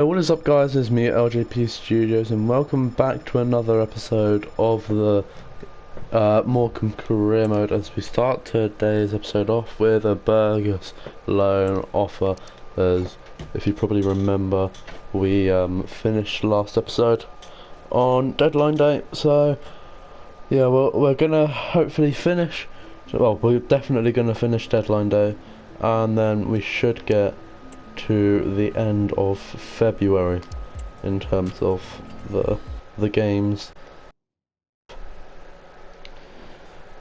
What is up, guys? It's me, LJP Studios, and welcome back to another episode of the Morecambe career mode as we start today's episode off with a Burgess loan offer. As if you probably remember, we finished last episode on deadline day, so yeah, we're gonna hopefully finish. Well, we're definitely gonna finish deadline day, and then we should get to the end of February in terms of the games.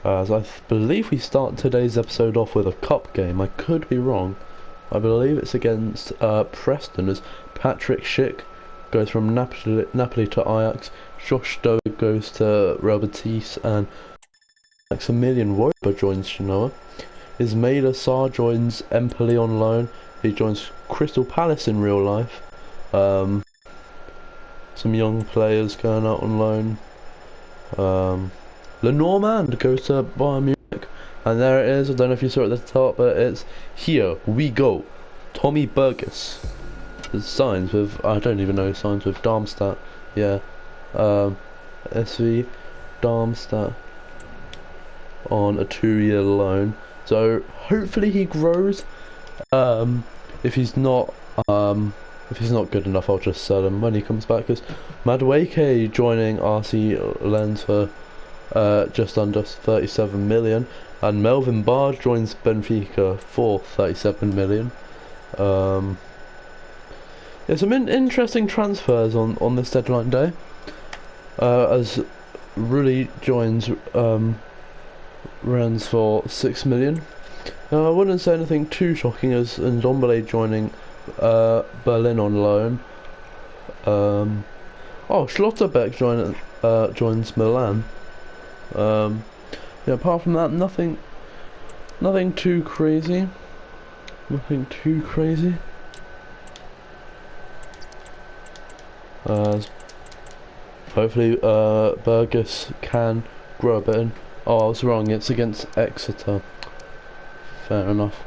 As I believe we start today's episode off with a cup game. I could be wrong. I believe it's against Preston, as Patrick Schick goes from Napoli to Ajax, Josh Doe goes to Real Betis, and Maximilian Royber joins Genoa. Ismaila Sarr joins Empoli on loan. He joins Crystal Palace in real life. Some young players going out on loan. Lenormand goes to Bayern Munich. And there it is. I don't know if you saw it at the top, but it's here we go. Tommy Burgess. There's signs with, I don't even know signs with Darmstadt. Yeah. SV Darmstadt on a 2-year loan. So hopefully he grows. If he's not good enough, I'll just sell him when he comes back. Because Madueke joining RC Lens for just under 37 million, and Melvin Barr joins Benfica for 37 million. There's some interesting transfers on this deadline day. As Rulli joins Rennes for 6 million. I wouldn't say anything too shocking as Ndombele joining Berlin on loan. Schlotterbeck joins Milan. Yeah, apart from that, nothing too crazy. Nothing too crazy. Hopefully Burgess can grow a bit. Oh, I was wrong. It's against Exeter. Fair enough.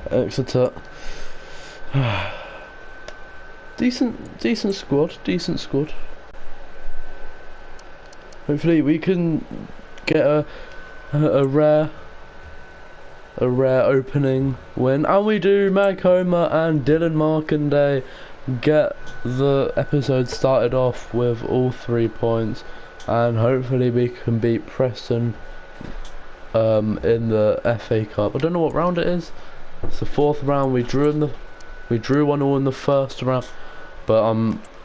Exeter. Decent squad. Hopefully we can get a rare opening win, and we do. Morecambe and Dylan Markandey get the episode started off with all 3 points, and hopefully we can beat Preston in the FA Cup. I don't know what round it is. It's the 4th round. We drew 1-1 in the first round, but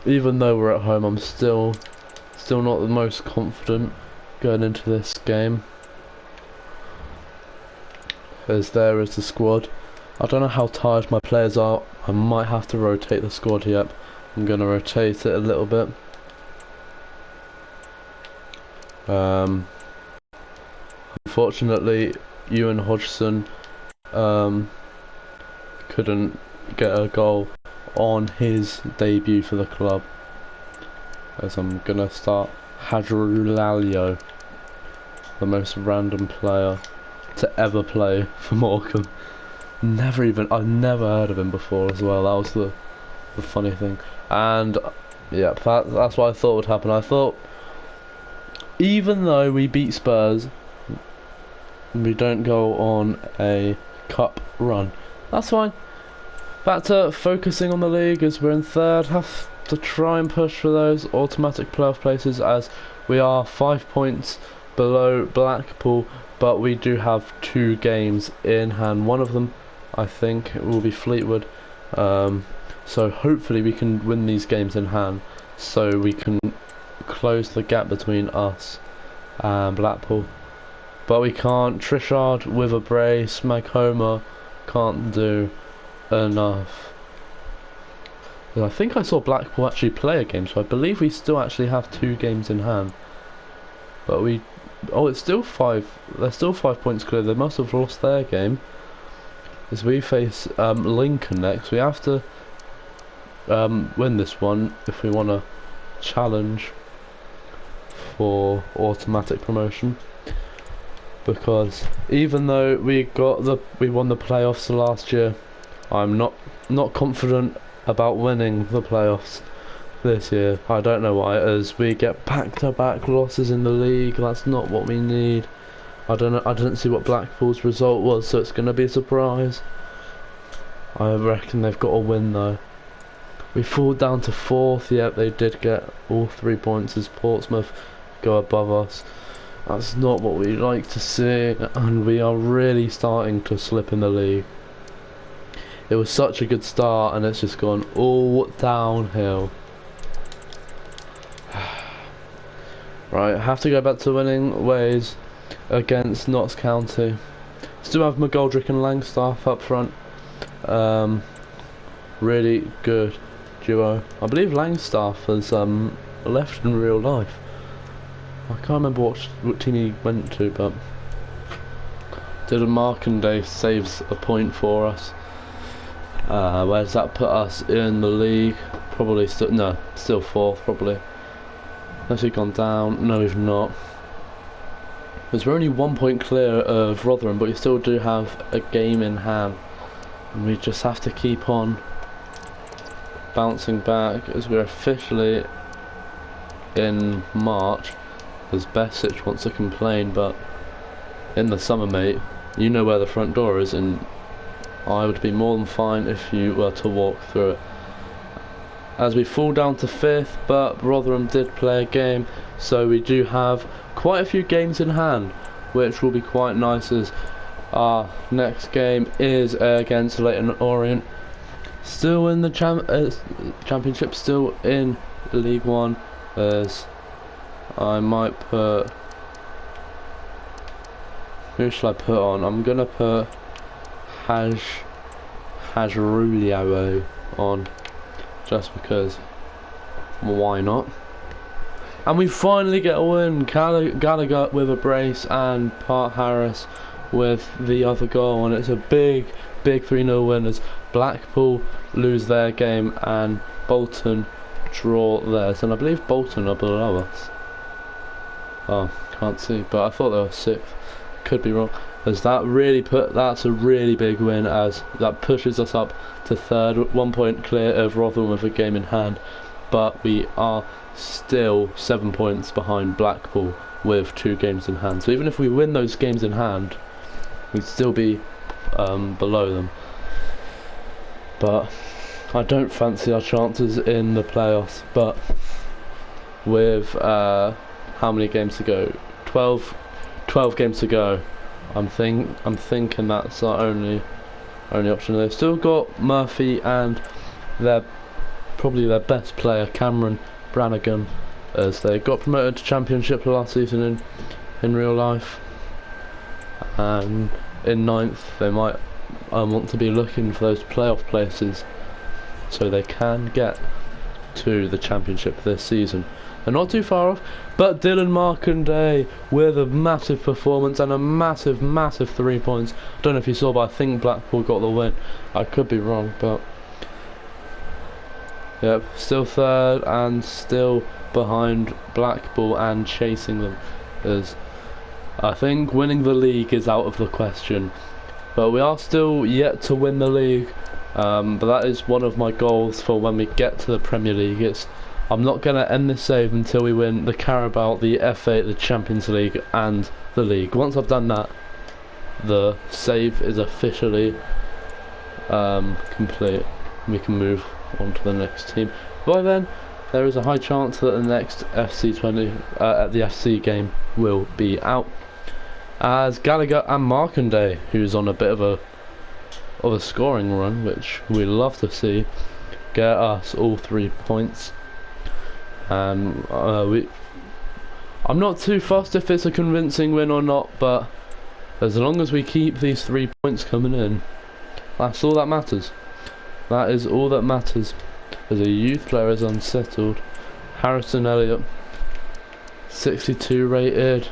even though we're at home, I'm still not the most confident going into this game. As there is the squad. I don't know how tired my players are. I might have to rotate the squad. Yep, I'm gonna rotate it a little bit. Unfortunately, Ewan Hodgson couldn't get a goal on his debut for the club, as I'm gonna start Hadrulalio, the most random player to ever play for Morecambe. I've never heard of him before as well. That was the funny thing. And yeah, that's what I thought would happen. I thought even though we beat Spurs, we don't go on a cup run. That's fine. Back to focusing on the league as we're in 3rd. Have to try and push for those automatic playoff places, as we are 5 points below Blackpool, but we do have 2 games in hand. One of them, I think, will be Fleetwood. So hopefully we can win these games in hand, so we can close the gap between us and Blackpool. But we can't. Trishard with a brace. Morecambe can't do enough. I think I saw Blackpool actually play a game, so I believe we still actually have 2 games in hand. But it's still 5. They're still 5 points clear. They must have lost their game. As we face Lincoln next, we have to win this one if we want to challenge for automatic promotion. Because even though we won the playoffs last year, I'm not confident about winning the playoffs this year. I don't know why, as we get back-to-back losses in the league. That's not what we need. I don't know. I didn't see what Blackpool's result was, so it's going to be a surprise. I reckon they've got to win though. We fall down to 4th. Yep, they did get all 3 points as Portsmouth go above us. That's not what we like to see, and we are really starting to slip in the league. It was such a good start, and it's just gone all downhill. Right, I have to go back to winning ways against Notts County. Still have McGoldrick and Langstaff up front. Really good duo. I believe Langstaff has left in real life. I can't remember what team he went to, but Dylan Markande saves a point for us. Where does that put us in the league? Probably still 4th probably. Unless we've gone down. No, we've not. Because we're only 1 point clear of Rotherham, but we still do have a game in hand, and we just have to keep on bouncing back as we're officially in March. As Besic wants to complain, but in the summer, mate, you know where the front door is, and I would be more than fine if you were to walk through it. As we fall down to 5th, but Rotherham did play a game, so we do have quite a few games in hand, which will be quite nice, as our next game is against Leyton Orient. Still in the Championship, still in League One, as I might put... Who shall I put on? I'm gonna put Hajrulio on, just because. Why not? And we finally get a win. Gallagher with a brace and Part Harris with the other goal, and it's a big 3-0 win as Blackpool lose their game and Bolton draw theirs, and I believe Bolton are below us. Oh, can't see, but I thought they were 6th. Could be wrong. As that's a really big win, as that pushes us up to 3rd, 1 point clear of Rotherham with a game in hand, but we are still 7 points behind Blackpool with 2 games in hand. So even if we win those games in hand, we'd still be below them. But I don't fancy our chances in the playoffs. But with how many games to go? 12 games to go. I'm thinking that's our only option. They've still got Murphy and probably their best player, Cameron Brannigan, as they got promoted to Championship last season in real life, and in 9th they might want to be looking for those playoff places so they can get to the Championship this season. They're not too far off, but Dylan Markande with a massive performance and a massive 3 points. I don't know if you saw, but I think Blackpool got the win. I could be wrong, but yep, still 3rd and still behind Blackpool and chasing them, as I think winning the league is out of the question. But we are still yet to win the league, but that is one of my goals for when we get to the Premier League. I'm not going to end this save until we win the Carabao, the FA, the Champions League and the league. Once I've done that, the save is officially complete. We can move on to the next team. By then, there is a high chance that the next FC20 at the FC game will be out, as Gallagher and Markande, who's on a bit of a scoring run, which we love to see, get us all 3 points. And I'm not too fussed if it's a convincing win or not, but as long as we keep these 3 points coming in, that's all that matters. That is all that matters. As a youth player is unsettled. Harrison Elliott, 62 rated,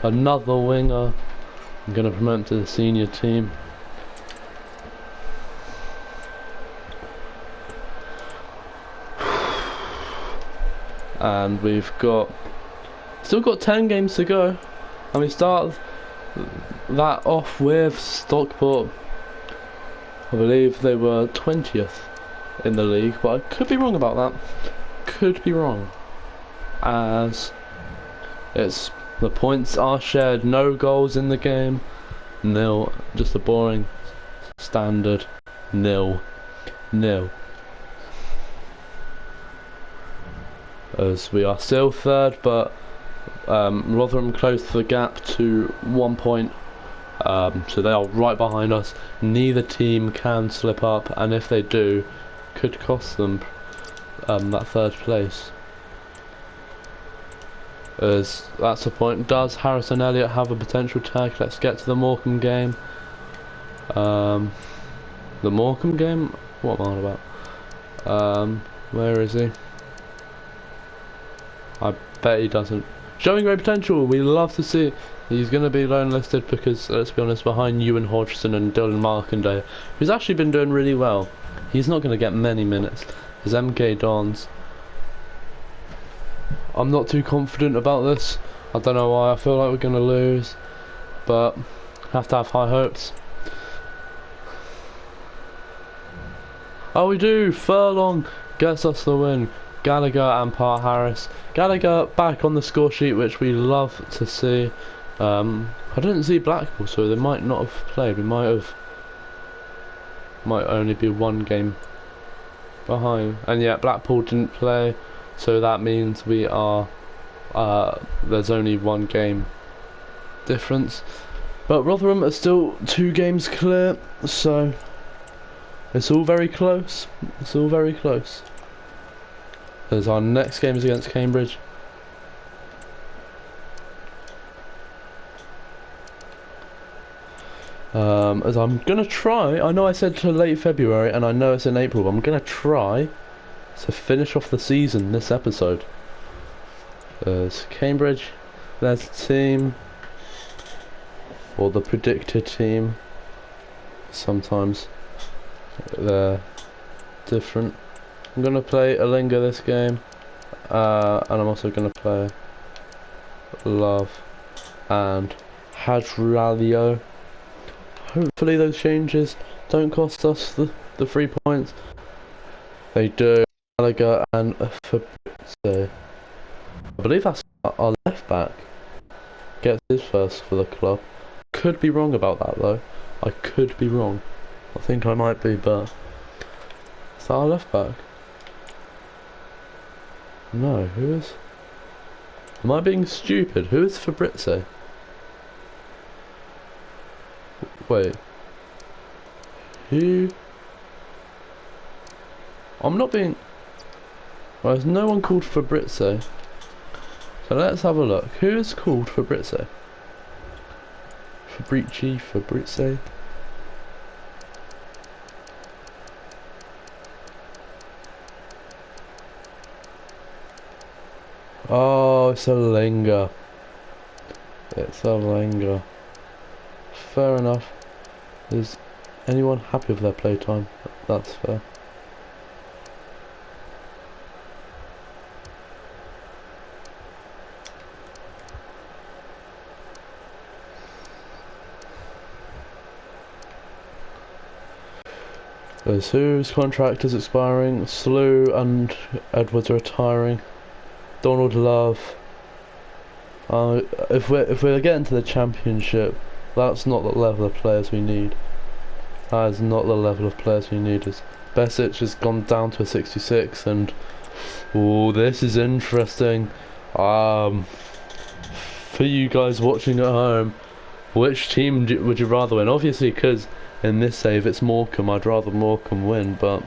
another winger. I'm going to promote him to the senior team. And we've still got 10 games to go, and we start that off with Stockport. I believe they were 20th in the league, but I could be wrong about that. Could be wrong, as the points are shared. No goals in the game, nil. Just a boring standard nil. As we are still third, but Rotherham closed the gap to 1 point. So they are right behind us. Neither team can slip up, and if they do, could cost them that third place. As that's the point. Does Harrison Elliott have a potential tag? Let's get to the Morecambe game. The Morecambe game? What am I on about? Where is he? I bet he doesn't. Showing great potential. We love to see. He's going to be lone listed because, let's be honest, behind Ewan Hodgson and Dylan Markendale, who's actually been doing really well. He's not going to get many minutes. As MK Dons. I'm not too confident about this. I don't know why. I feel like we're going to lose, but have to have high hopes. Oh, we do. Furlong gets us the win. Gallagher and Part Harris. Gallagher back on the score sheet, which we love to see. I didn't see Blackpool, so they might not have played. We might only be one game behind. And yeah, Blackpool didn't play, so that means we are there's only one game difference. But Rotherham are still 2 games clear, so it's all very close. It's all very close. As our next game is against Cambridge. As I'm gonna try, I know I said to late February and I know it's in April, but I'm gonna try to finish off the season this episode. As Cambridge, there's the team, or the predicted team. Sometimes they're different. I'm gonna play Alinga this game, and I'm also gonna play Love and Hadralio. Hopefully those changes don't cost us the 3 points. They do. Gallagher and Fabrizio. I believe that's our left back. Gets his first for the club. Could be wrong about that though. I could be wrong. I think I might be, but is that our left back? No, who is? Am I being stupid? Who is Fabrizio? Wait. Who? I'm not being... Well, there's no one called Fabrizio. So let's have a look. Who is called Fabrizio? Fabrizio? Oh, it's a Linga. It's a Linga. Fair enough. Is anyone happy with their playtime? That's fair. There's whose contract is expiring. Slew and Edwards are retiring. Donald Love. If we're getting to the championship, that's not the level of players we need. That is not the level of players we need. Besic has gone down to a 66, and oh, this is interesting. For you guys watching at home, which team would you rather win? Obviously, because in this save it's Morecambe, I'd rather Morecambe win, but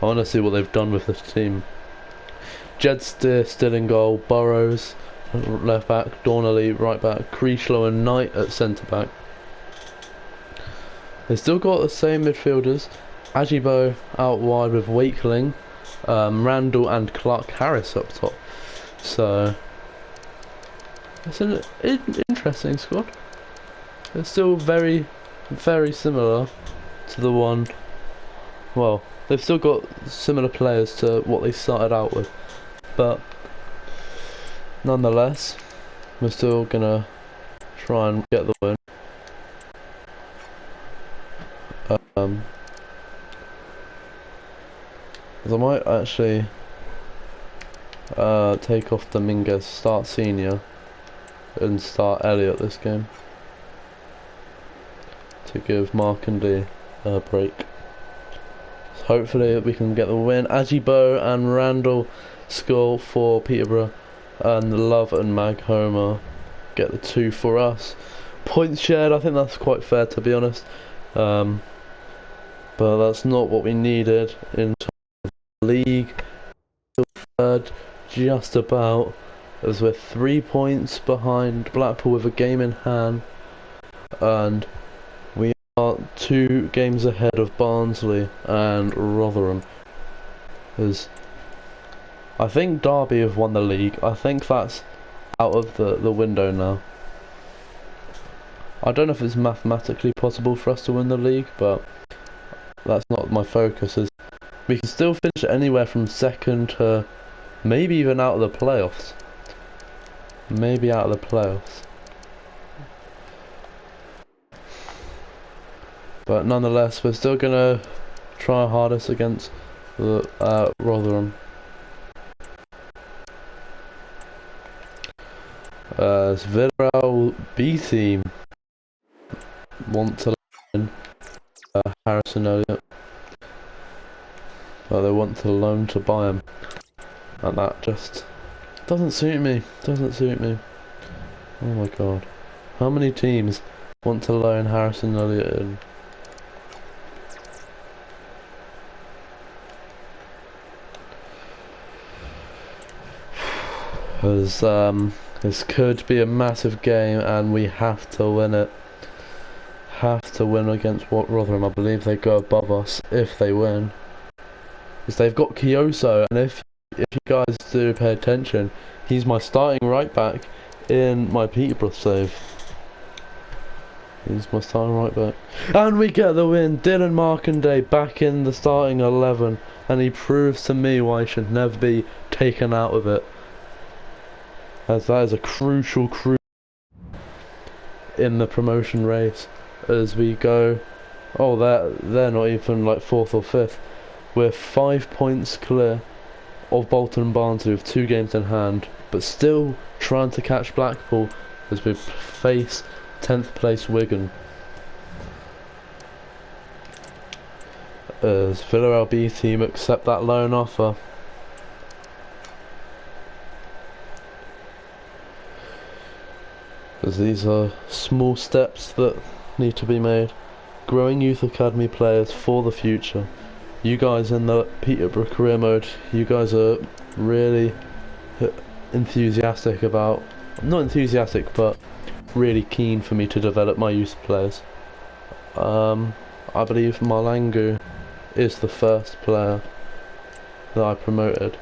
I want to see what they've done with this team. Jedsteer still in goal, Burrows left back, Donnelly right back, Creeshlow and Knight at centre back. They've still got the same midfielders, Ajibo out wide with Wakeling, Randall and Clark Harris up top. So it's an interesting squad. It's still very, very similar to the one. Well, they've still got similar players to what they started out with, but nonetheless, we're still gonna try and get the win. Because I might actually take off Dominguez, start Senior, and start Elliot this game to give Markandi a break. So hopefully we can get the win. Ajibo and Randall score for Peterborough, and Love and Mag Homer get the 2 for us. Points shared, I think that's quite fair, to be honest, but that's not what we needed in the league. Third, just about, as we're 3 points behind Blackpool with a game in hand, and we are 2 games ahead of Barnsley and Rotherham. As I think Derby have won the league. I think that's out of the window now. I don't know if it's mathematically possible for us to win the league, but that's not my focus. Is we can still finish anywhere from 2nd to maybe even out of the playoffs. Maybe out of the playoffs. But nonetheless, we're still gonna try our hardest against the Rotherham. Villarreal B team want to loan Harrison Elliott, but they want to loan to buy him, and that just doesn't suit me. Doesn't suit me. Oh my god, how many teams want to loan Harrison Elliott in? Because this could be a massive game, and we have to win it. Have to win against Rotherham. I believe they go above us if they win. Because they've got Kyoso, and if you guys do pay attention, he's my starting right back in my Peterborough save. He's my starting right back. And we get the win. Dylan Markandi back in the starting 11, and he proves to me why he should never be taken out of it. As that is a crucial in the promotion race as we go. Oh, they're not even like 4th or 5th. We're 5 points clear of Bolton and Barnsley with 2 games in hand, but still trying to catch Blackpool as we face 10th place Wigan. As Villarreal B team accept that loan offer. As these are small steps that need to be made. Growing youth academy players for the future. You guys in the Peterborough career mode, you guys are really enthusiastic about, not enthusiastic, but really keen for me to develop my youth players. I believe Malangu is the first player that I promoted.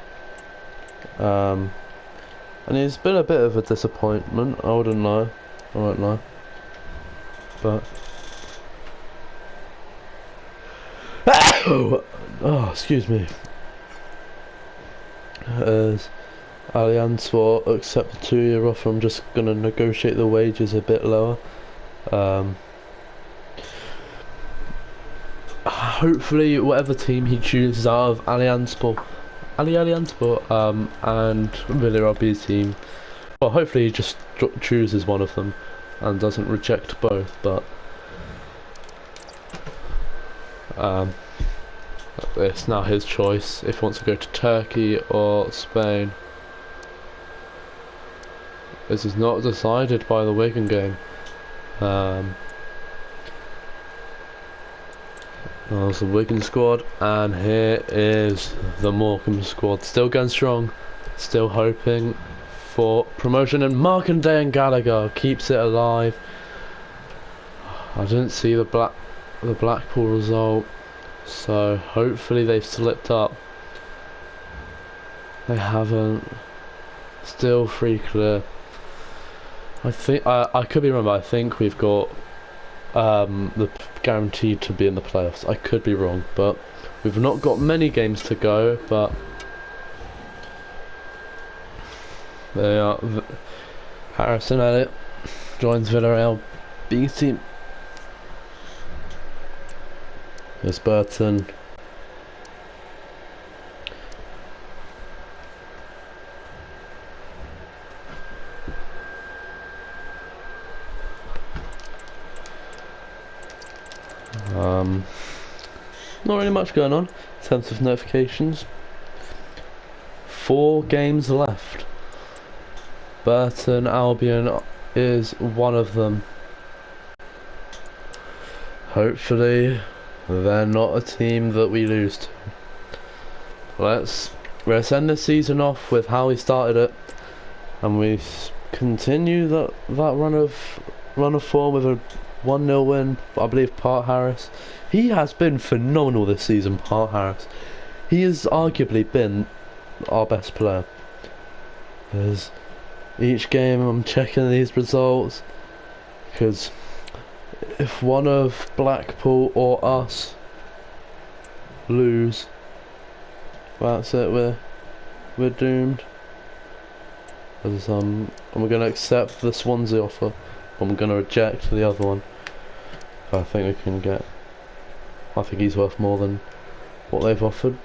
And it's been a bit of a disappointment, I wouldn't lie. I won't lie. But oh, excuse me. As Allianz will accept a 2-year offer, I'm just gonna negotiate the wages a bit lower. Hopefully whatever team he chooses out of Allianzspor and Villarreal B's team, well, hopefully he just chooses one of them and doesn't reject both, but it's now his choice if he wants to go to Turkey or Spain. This is not decided by the Wigan game. There's the Wigan squad, and here is the Morecambe squad. Still going strong, still hoping for promotion, and Markandi and Gallagher keeps it alive. I didn't see the Blackpool result, so hopefully they've slipped up. They haven't. Still 3 clear. I think I could be wrong, but I think we've got the guaranteed to be in the playoffs. I could be wrong, but we've not got many games to go. But they are. Harrison Elliott joins Villarreal B team. There's Burton. Not really much going on in terms of notifications. 4 games left. Burton Albion is one of them. Hopefully they're not a team that we lose to. Let's end the season off with how we started it, and we continue that run of form with a 1-0 win. I believe Part Harris, he has been phenomenal this season. Part Harris, he has arguably been our best player. Because each game I'm checking these results, because if one of Blackpool or us lose, that's it, we're doomed. Because I'm gonna accept the Swansea offer, I'm gonna reject the other one. I think we can get, I think he's worth more than what they've offered.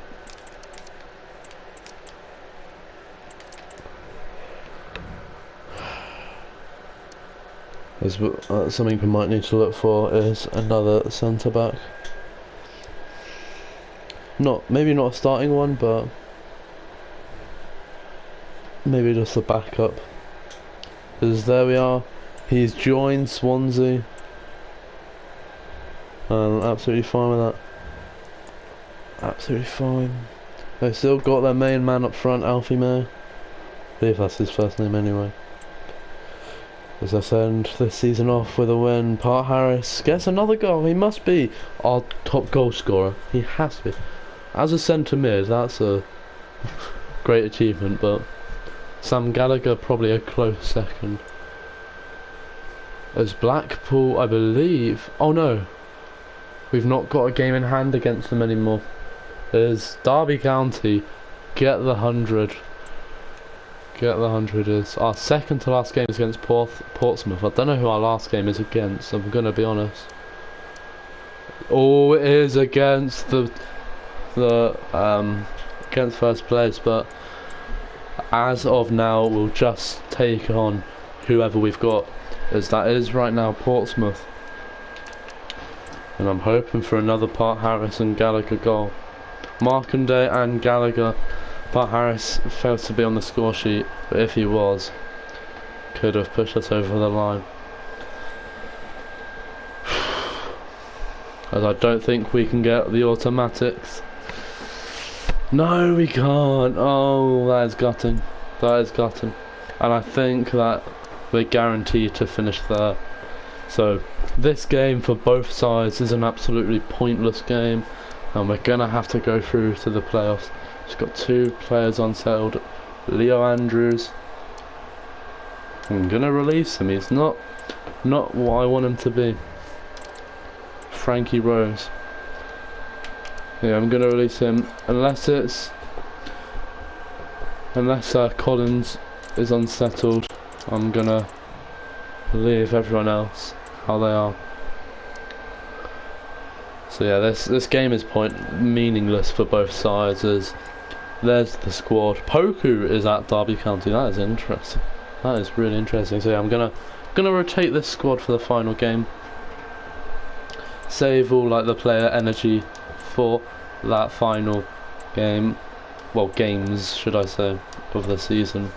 Something we might need to look for is another centre back. Maybe not a starting one, but maybe just a backup. Because there we are, he's joined Swansea, and absolutely fine with that. Absolutely fine. They've still got their main man up front, Alfie May. I believe that's his first name anyway. As I send this season off with a win, Part Harris gets another goal. He must be our top goal scorer. He has to be. As a centre mid, that's a great achievement, but Sam Gallagher probably a close second. As Blackpool, I believe, oh no, we've not got a game in hand against them anymore. As Derby County get the 100. Get the 100 is our second to last game is against Portsmouth. I don't know who our last game is against, I'm gonna be honest. Oh, it is against against first place, but as of now we'll just take on whoever we've got, as that is right now Portsmouth. And I'm hoping for another Part Harris and Gallagher goal. Markanday and Gallagher. Part Harris failed to be on the score sheet, but if he was, could have pushed us over the line. As I don't think we can get the automatics. No, we can't. Oh, that is gutting. That is gutting. And I think that we're guaranteed to finish third. So this game for both sides is an absolutely pointless game, and we're gonna have to go through to the playoffs. It's got 2 players unsettled. Leo Andrews, I'm gonna release him. He's not what I want him to be. Frankie Rose, yeah, I'm gonna release him unless Collins is unsettled. I'm gonna leave everyone else how they are. So yeah, this game is meaningless for both sides. As there's the squad. Poku is at Derby County. That is interesting. That is really interesting. So yeah, I'm gonna rotate this squad for the final game. Save all like the player energy for that final game. Well, games should I say, of the season.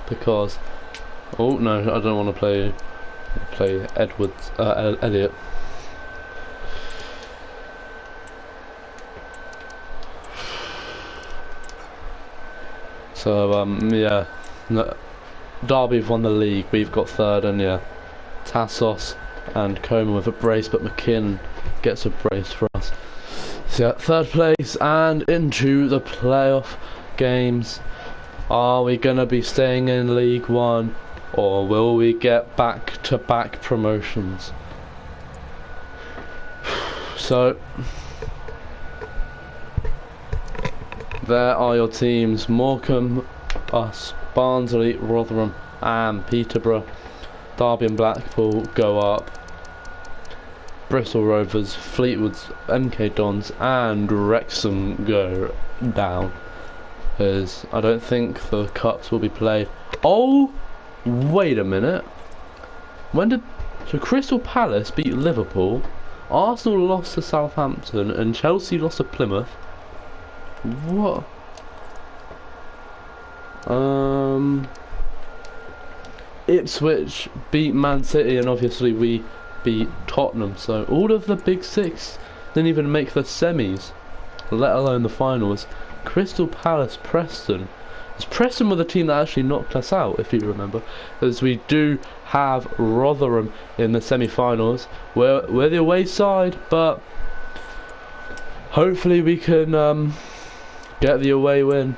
Because oh no, I don't want to play Elliot. So yeah, Derby have won the league, we've got third, and yeah, Tassos and Coleman with a brace, but McKinn gets a brace for us. So yeah, third place and into the playoff games. Are we gonna be staying in League One, or will we get back-to-back promotions? So there are your teams: Morecambe, us, Barnsley, Rotherham and Peterborough. Derby and Blackpool go up. Bristol Rovers, Fleetwood's, MK Dons and Wrexham go down. Because I don't think the cups will be played. Oh, wait a minute. When did So Crystal Palace beat Liverpool, Arsenal lost to Southampton, and Chelsea lost to Plymouth. What? Ipswich beat Man City, and obviously we beat Tottenham. So all of the big six didn't even make the semis, let alone the finals. Crystal Palace, Preston. Preston were the team that actually knocked us out, if you remember, as we do have Rotherham in the semi-finals. We're the away side, but hopefully we can get the away win.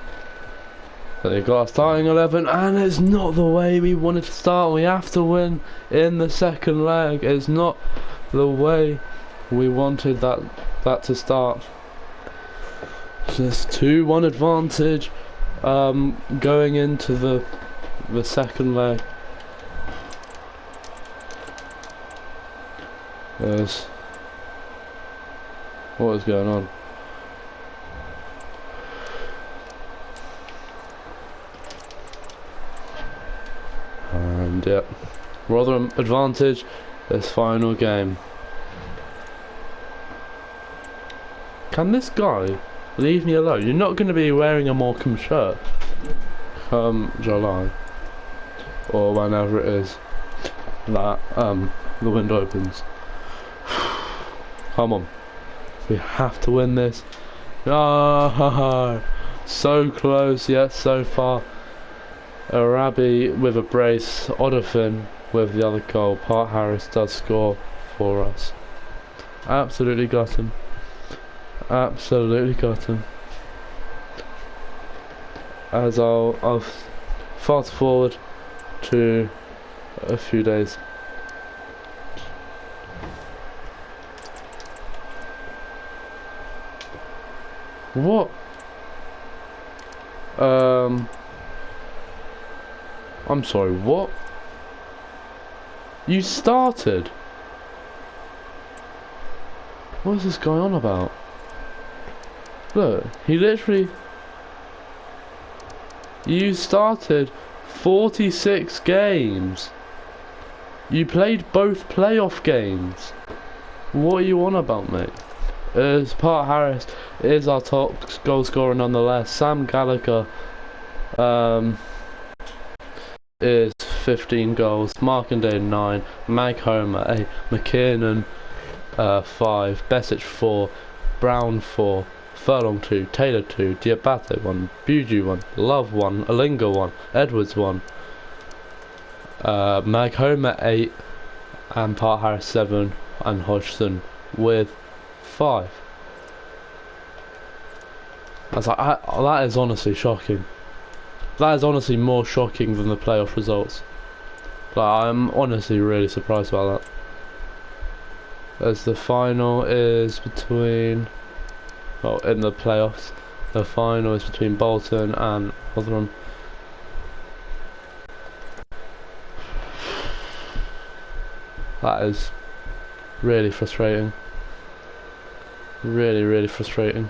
They've got our starting 11, and it's not the way we wanted to start. We have to win in the second leg. It's not the way we wanted that to start. Just 2-1 advantage going into the second leg. What is going on? And yeah, Rotherham advantage this final game. Can this guy leave me alone? You're not going to be wearing a Morecambe shirt come July or whenever it is that the window opens. Come on, we have to win this. Ah, so close yet so far. Arabi with a brace, Odofin with the other goal. Part Harris does score for us. Absolutely got him. Absolutely got him. As I'll fast forward to a few days. What? I'm sorry, what? You started? What is this going on about? Look, he literally... You started 46 games. You played both playoff games. What are you on about, mate? Part Harris is our top goal scorer nonetheless. Sam Gallagher is 15 goals. Markandale 9. Mag Homer 8. McKiernan 5. Besic 4. Brown 4. Furlong 2. Taylor 2. Diabate 1. Buju 1. Love 1. Alinga 1. Edwards 1. Mag Homer 8. And Part Harris 7. And Hodgson with 5. I was like, that is honestly shocking. That is honestly more shocking than the playoff results. Like, I'm honestly really surprised about that. As the final is between... Well, in the playoffs, the final is between Bolton and Rotherham. That is really frustrating. Really, really frustrating.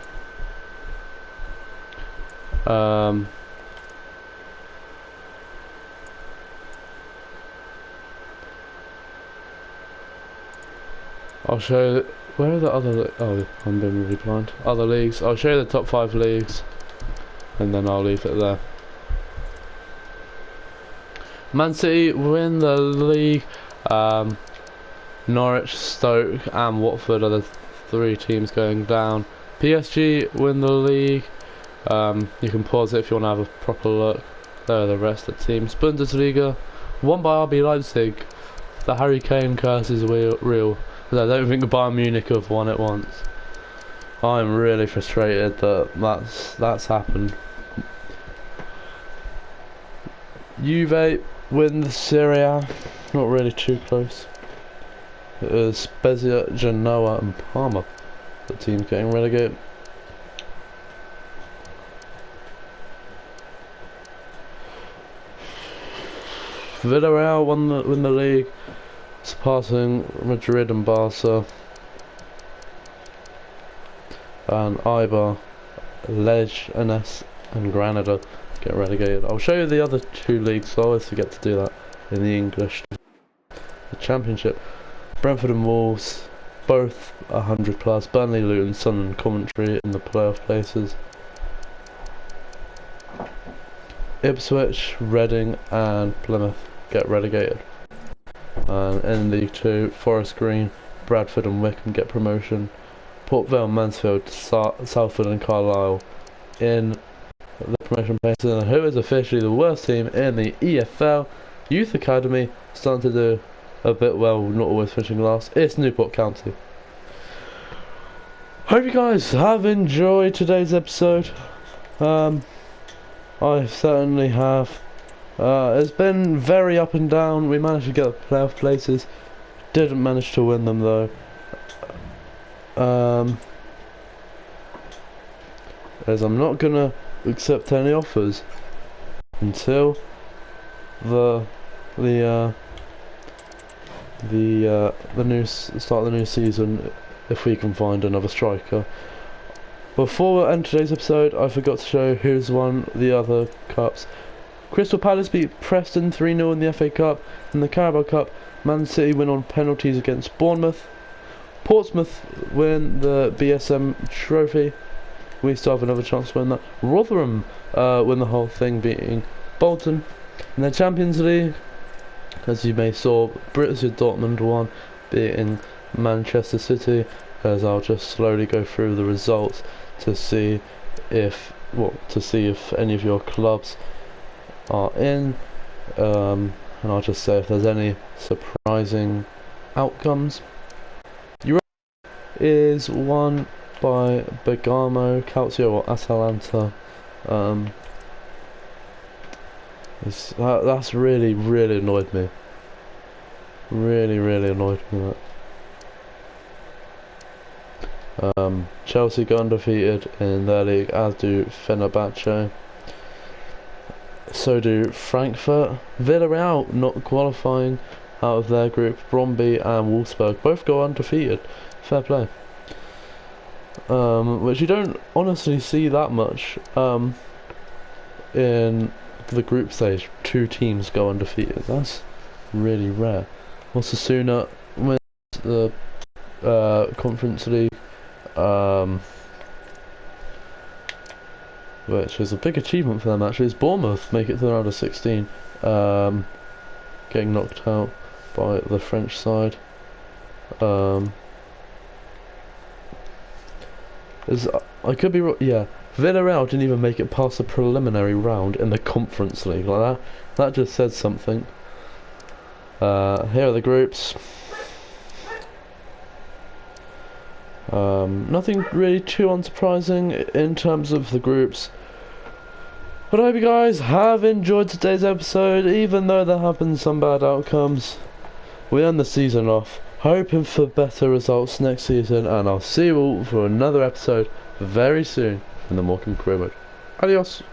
I'll show... Where are the other... Oh, I'm being really blind. Other leagues. I'll show you the top 5 leagues. And then I'll leave it there. Man City win the league. Norwich, Stoke and Watford are the 3 teams going down. PSG win the league. You can pause it if you want to have a proper look. There are the rest of the teams. Bundesliga won by RB Leipzig. The Harry Kane curse is real. I don't think Bayern Munich have won it once. I'm really frustrated that that's happened. Juve win the Serie A. Not really too close. It was Spezia, Genoa and Parma, the teams getting relegated. Villarreal win the league, surpassing Madrid and Barca. And Eibar, Leganés and Granada get relegated. I'll show you the other 2 leagues, so I always forget to do that in the English. the Championship. Brentford and Wolves, both 100 plus. Burnley, Luton, Sunderland, Coventry in the playoff places. Ipswich, Reading and Plymouth get relegated. And in League 2, Forest Green, Bradford and Wickham get promotion. Port Vale, Mansfield, Salford and Carlisle in the promotion places. And who is officially the worst team in the EFL? Youth Academy, starting to do a bit well, not always finishing last. It's Newport County. Hope you guys have enjoyed today's episode. I certainly have. It's been very up and down. We managed to get the playoff places. Didn't manage to win them though. As I'm not gonna accept any offers until the start of the new season, if we can find another striker. Before we end today's episode, I forgot to show who's won the other cups. Crystal Palace beat Preston 3-0 in the FA Cup. In the Carabao Cup, Man City win on penalties against Bournemouth. Portsmouth win the BSM Trophy. We still have another chance to win that. Rotherham win the whole thing, beating Bolton. In the Champions League, as you may saw, Borussia Dortmund won, beating Manchester City. As I'll just slowly go through the results to see if any of your clubs are in, and I'll just say if there's any surprising outcomes. Europa is won by Bergamo, Calcio or Atalanta. That's really annoyed me. Really annoyed me that. Chelsea go undefeated in their league, as do Fenerbahce. So do Frankfurt. Villarreal not qualifying out of their group. Brøndby and Wolfsburg both go undefeated. Fair play. Which you don't honestly see that much in the group stage. Two teams go undefeated. That's really rare. Osasuna wins the Conference League. Which is a big achievement for them actually. Is Bournemouth make it to the round of 16, getting knocked out by the French side. I could be wrong. Yeah, Villarreal didn't even make it past the preliminary round in the Conference League. Like that just says something. Here are the groups. Nothing really too unsurprising in terms of the groups, but I hope you guys have enjoyed today's episode. Even though there have been some bad outcomes, we end the season off hoping for better results next season, and I'll see you all for another episode very soon from the Morecambe Career Mode. Adios.